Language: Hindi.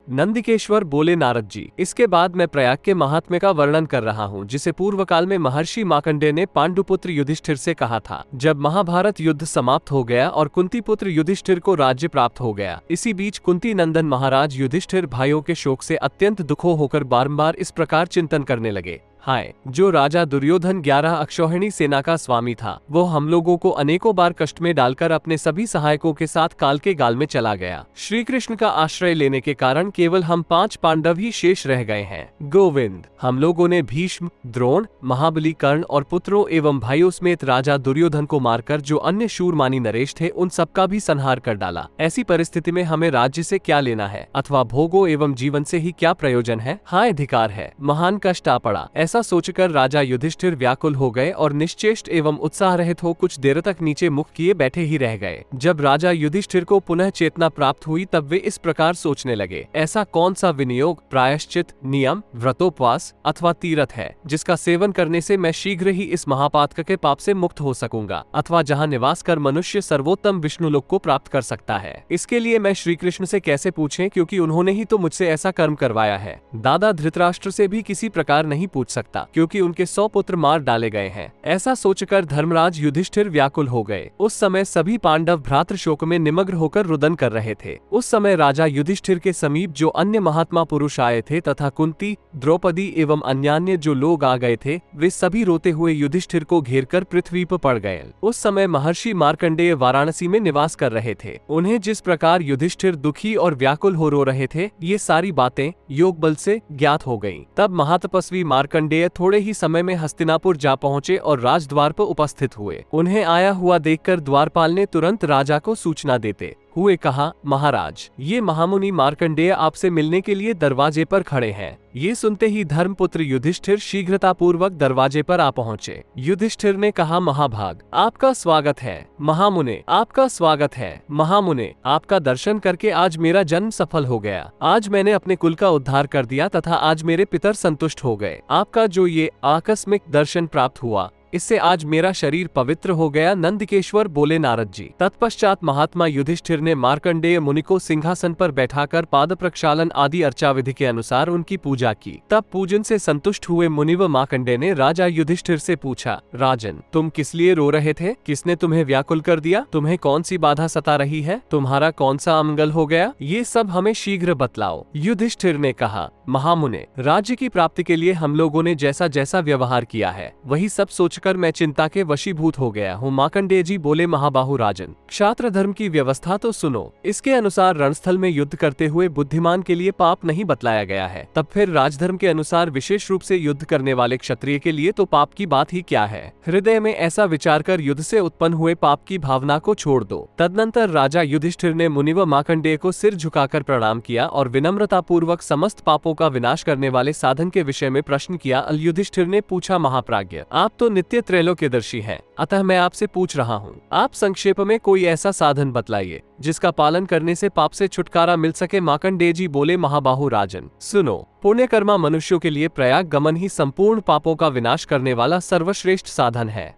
नंदिकेश्वर बोले नारद जी, इसके बाद मैं प्रयाग के महात्म्य का वर्णन कर रहा हूँ, जिसे पूर्व काल में महर्षि मार्कंडेय ने पांडुपुत्र युधिष्ठिर से कहा था। जब महाभारत युद्ध समाप्त हो गया और कुंती पुत्र युधिष्ठिर को राज्य प्राप्त हो गया, इसी बीच कुंती नंदन महाराज युधिष्ठिर भाइयों के शोक से अत्यंत दुखो होकर बारंबार इस प्रकार चिंतन करने लगे, हाय, जो राजा दुर्योधन 11 अक्षौहिणी सेना का स्वामी था, वो हम लोगों को अनेकों बार कष्ट में डालकर अपने सभी सहायकों के साथ काल के गाल में चला गया। श्री कृष्ण का आश्रय लेने के कारण केवल हम 5 पांडव ही शेष रह गए हैं। गोविंद, हम लोगों ने भीष्म, द्रोण, महाबली, कर्ण और पुत्रों एवं भाइयों समेत राजा दुर्योधन को मारकर जो अन्य शूरमानी नरेश थे उन सबका भी संहार कर डाला। ऐसी परिस्थिति में हमें राज्य से क्या लेना है अथवा भोगों एवं जीवन से ही क्या प्रयोजन है? हाय, धिकार है, महान कष्ट आ पड़ा। ऐसा सोचकर राजा युधिष्ठिर व्याकुल हो गए और निश्चेष्ट एवं उत्साह रहित हो कुछ देर तक नीचे मुख किए बैठे ही रह गए। जब राजा युधिष्ठिर को पुनः चेतना प्राप्त हुई तब वे इस प्रकार सोचने लगे, ऐसा कौन सा विनियोग, प्रायश्चित, नियम, व्रतोपवास अथवा तीर्थ है जिसका सेवन करने से मैं शीघ्र ही इस महापातक के पाप से मुक्त हो सकूंगा अथवा जहाँ निवास कर मनुष्य सर्वोत्तम विष्णु लोक को प्राप्त कर सकता है? इसके लिए मैं श्री कृष्ण से कैसे पूछें, क्योंकि उन्होंने ही तो मुझसे ऐसा कर्म करवाया है। दादा धृतराष्ट्र से भी किसी प्रकार नहीं पूछ सकता, क्योंकि उनके 100 पुत्र मार डाले गए हैं। ऐसा सोचकर धर्मराज युधिष्ठिर व्याकुल हो गए। उस समय सभी पांडव भ्रातृ शोक में निमग्न होकर रुदन कर रहे थे। उस समय राजा युधिष्ठिर के समीप जो अन्य महात्मा पुरुष आए थे तथा कुंती, द्रौपदी एवं अन्यान्य जो लोग आ गए थे, वे सभी रोते हुए युधिष्ठिर को घेरकर पृथ्वी पर पड़ गए। उस समय महर्षि मार्कंडेय वाराणसी में निवास कर रहे थे। उन्हें जिस प्रकार युधिष्ठिर दुखी और व्याकुल हो रो रहे थे, ये सारी बातें योग बल से ज्ञात हो गईं। तब महातपस्वी मार्कंडेय थोड़े ही समय में हस्तिनापुर जा पहुंचे और राजद्वार पर उपस्थित हुए। उन्हें आया हुआ देखकर द्वारपाल ने तुरंत राजा को सूचना देते हुए कहा, महाराज, ये महामुनि मार्कंडेय आपसे मिलने के लिए दरवाजे पर खड़े हैं। ये सुनते ही धर्मपुत्र युधिष्ठिर शीघ्रता पूर्वक दरवाजे पर आ पहुंचे। युधिष्ठिर ने कहा, महाभाग, आपका स्वागत है। महामुने, आपका स्वागत है। महामुने, आपका दर्शन करके आज मेरा जन्म सफल हो गया। आज मैंने अपने कुल का उद्धार कर दिया तथा आज मेरे पितर संतुष्ट हो गए। आपका जो ये आकस्मिक दर्शन प्राप्त हुआ, इससे आज मेरा शरीर पवित्र हो गया। नंदिकेश्वर बोले नारद जी। तत्पश्चात महात्मा युधिष्ठिर ने मार्कंडेय मुनि को सिंहासन पर बैठाकर पाद प्रक्षालन आदि अर्चा विधि के अनुसार उनकी पूजा की। तब पूजन से संतुष्ट हुए मुनिव मार्कंडेय ने राजा युधिष्ठिर से पूछा, राजन, तुम किस लिए रो रहे थे? किसने तुम्हें व्याकुल कर दिया? तुम्हें कौन सी बाधा सता रही है? तुम्हारा कौन सा अमंगल हो गया? ये सब हमें शीघ्र बतलाओ। युधिष्ठिर ने कहा, महामुने, राज्य की प्राप्ति के लिए हम लोगों ने जैसा जैसा व्यवहार किया है, वही सब सोच कर मैं चिंता के वशीभूत हो गया हूँ। मार्कंडेय जी बोले, महाबाहु राजन, क्षात्र धर्म की व्यवस्था तो सुनो। इसके अनुसार रणस्थल में युद्ध करते हुए बुद्धिमान के लिए पाप नहीं बतलाया गया है। तब फिर राजधर्म के अनुसार विशेष रूप से युद्ध करने वाले क्षत्रिय के लिए तो पाप की बात ही क्या है? हृदय में ऐसा विचार कर युद्ध से उत्पन्न हुए पाप की भावना को छोड़ दो। तदनंतर राजा युधिष्ठिर ने मुनिव मार्कंडेय को सिर झुकाकर प्रणाम किया और विनम्रता पूर्वक समस्त पापों का विनाश करने वाले साधन के विषय में प्रश्न किया। युधिष्ठिर ने पूछा, महाप्राज्ञ, आप तो नित्य त्रैलोक्यदर्शी हैं, अतः मैं आपसे पूछ रहा हूँ, आप संक्षेप में कोई ऐसा साधन बतलाइए जिसका पालन करने से पाप से छुटकारा मिल सके। मार्कंडेय जी बोले, महाबाहु राजन, सुनो, पुण्यकर्मा मनुष्यों के लिए प्रयाग गमन ही संपूर्ण पापों का विनाश करने वाला सर्वश्रेष्ठ साधन है।